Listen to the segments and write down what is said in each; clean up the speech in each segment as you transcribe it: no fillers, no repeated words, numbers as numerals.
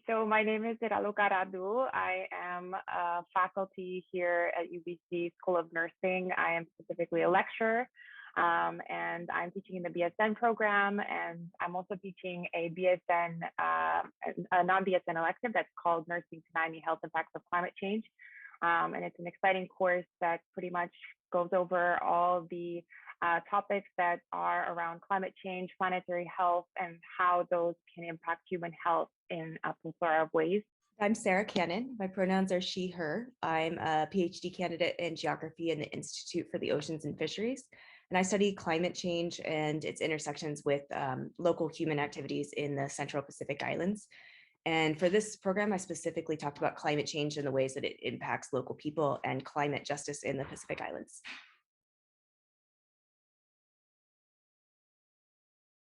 So my name is Raluca Radu. I am a faculty here at UBC School of Nursing. I am specifically a lecturer, and I'm teaching in the BSN program, and I'm also teaching a BSN, a non-BSN elective that's called Nursing Tsunami Health Impacts of Climate Change. And it's an exciting course that pretty much goes over all the topics that are around climate change, planetary health, and how those can impact human health in a plethora of ways. I'm Sarah Cannon. My pronouns are she, her. I'm a PhD candidate in geography in the Institute for the Oceans and Fisheries, and I study climate change and its intersections with local human activities in the Central Pacific Islands. And for this program, I specifically talked about climate change and the ways that it impacts local people and climate justice in the Pacific Islands.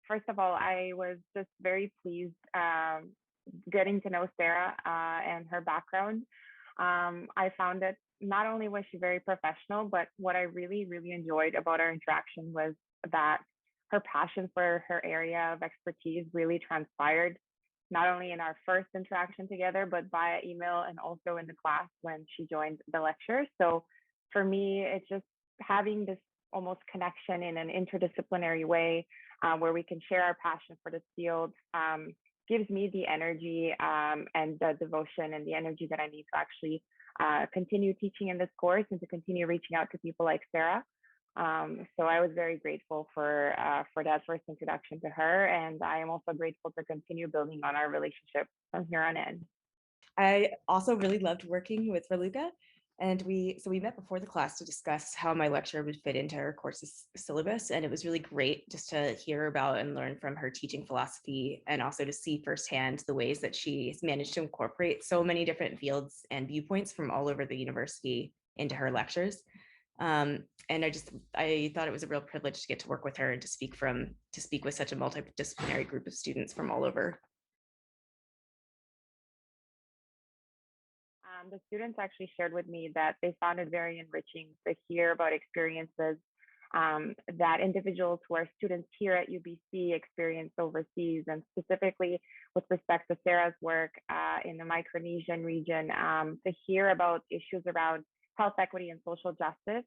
First of all, I was just very pleased getting to know Sarah and her background. I found that not only was she very professional, but what I really, really enjoyed about our interaction was that her passion for her area of expertise really transpired, not only in our first interaction together, but via email and also in the class when she joined the lecture. So for me, it's just having this almost connection in an interdisciplinary way where we can share our passion for this field gives me the energy and the devotion and the energy that I need to actually continue teaching in this course and to continue reaching out to people like Sarah. So I was very grateful for that first introduction to her, and I am also grateful to continue building on our relationship from here on in. I also really loved working with Raluca, and we met before the class to discuss how my lecture would fit into her course's syllabus, and it was really great just to hear about and learn from her teaching philosophy, and also to see firsthand the ways that she's managed to incorporate so many different fields and viewpoints from all over the university into her lectures. And I thought it was a real privilege to get to work with her and to speak with such a multidisciplinary group of students from all over. The students actually shared with me that they found it very enriching to hear about experiences that individuals who are students here at UBC experience overseas, and specifically with respect to Sarah's work in the Micronesian region, to hear about issues around health equity and social justice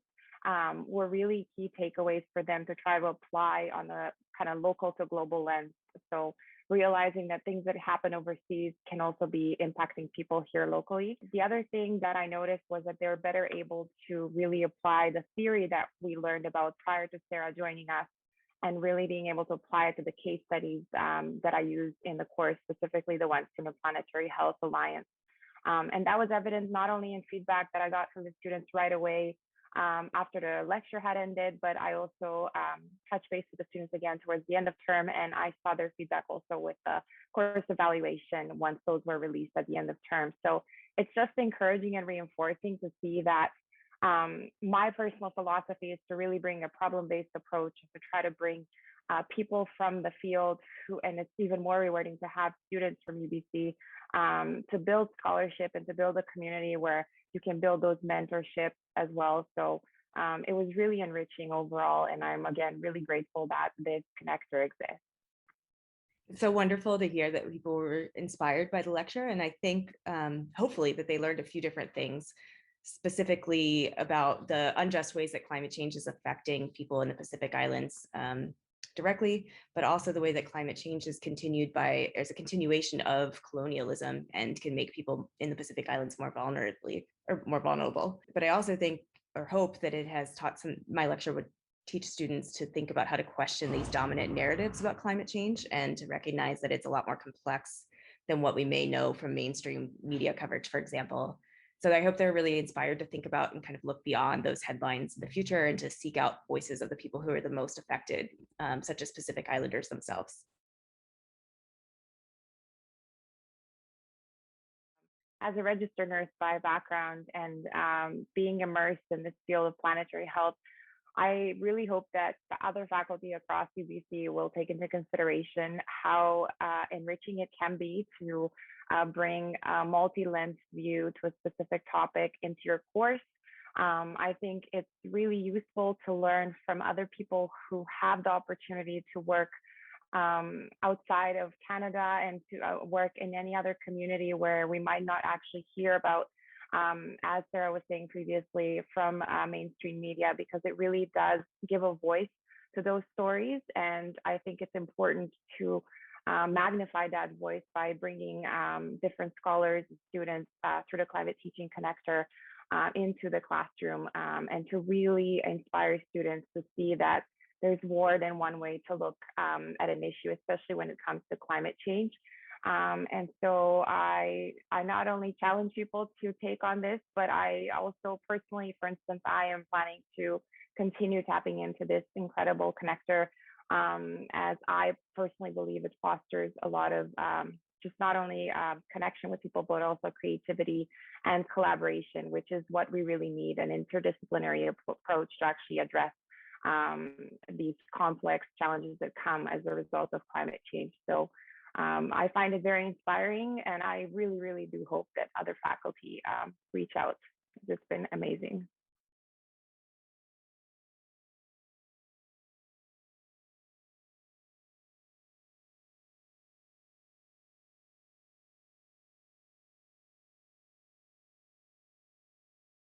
were really key takeaways for them to try to apply on a kind of local to global lens. So realizing that things that happen overseas can also be impacting people here locally. The other thing that I noticed was that they're better able to really apply the theory that we learned about prior to Sarah joining us, and really being able to apply it to the case studies that I used in the course, specifically the ones from the Planetary Health Alliance. And that was evident not only in feedback that I got from the students right away after the lecture had ended, but I also touched base with the students again towards the end of term, and I saw their feedback also with the course evaluation once those were released at the end of term. So it's just encouraging and reinforcing to see that my personal philosophy is to really bring a problem-based approach, to try to bring people from the field and it's even more rewarding to have students from UBC to build scholarship and to build a community where you can build those mentorships as well. So it was really enriching overall, and I'm again really grateful that this connector exists. It's so wonderful to hear that people were inspired by the lecture, and I think hopefully that they learned a few different things, specifically about the unjust ways that climate change is affecting people in the Pacific Islands directly, but also the way that climate change is as a continuation of colonialism and can make people in the Pacific Islands more vulnerable. But I also think or hope that it has my lecture would teach students to think about how to question these dominant narratives about climate change and to recognize that it's a lot more complex than what we may know from mainstream media coverage, for example. So I hope they're really inspired to think about and kind of look beyond those headlines in the future and to seek out voices of the people who are the most affected, such as Pacific Islanders themselves. As a registered nurse by background and being immersed in this field of planetary health, I really hope that the other faculty across UBC will take into consideration how enriching it can be to bring a multi-lens view to a specific topic into your course. I think it's really useful to learn from other people who have the opportunity to work outside of Canada and to work in any other community where we might not actually hear about, as Sarah was saying previously, from mainstream media, because it really does give a voice to those stories. And I think it's important to magnify that voice by bringing different scholars and students through the Climate Teaching Connector into the classroom, and to really inspire students to see that there's more than one way to look at an issue, especially when it comes to climate change. And so I not only challenge people to take on this, but I also personally, for instance, I am planning to continue tapping into this incredible connector, as I personally believe it fosters a lot of just not only connection with people, but also creativity and collaboration, which is what we really need, an interdisciplinary approach to actually address these complex challenges that come as a result of climate change. So I find it very inspiring, and I really, really do hope that other faculty reach out. It's been amazing.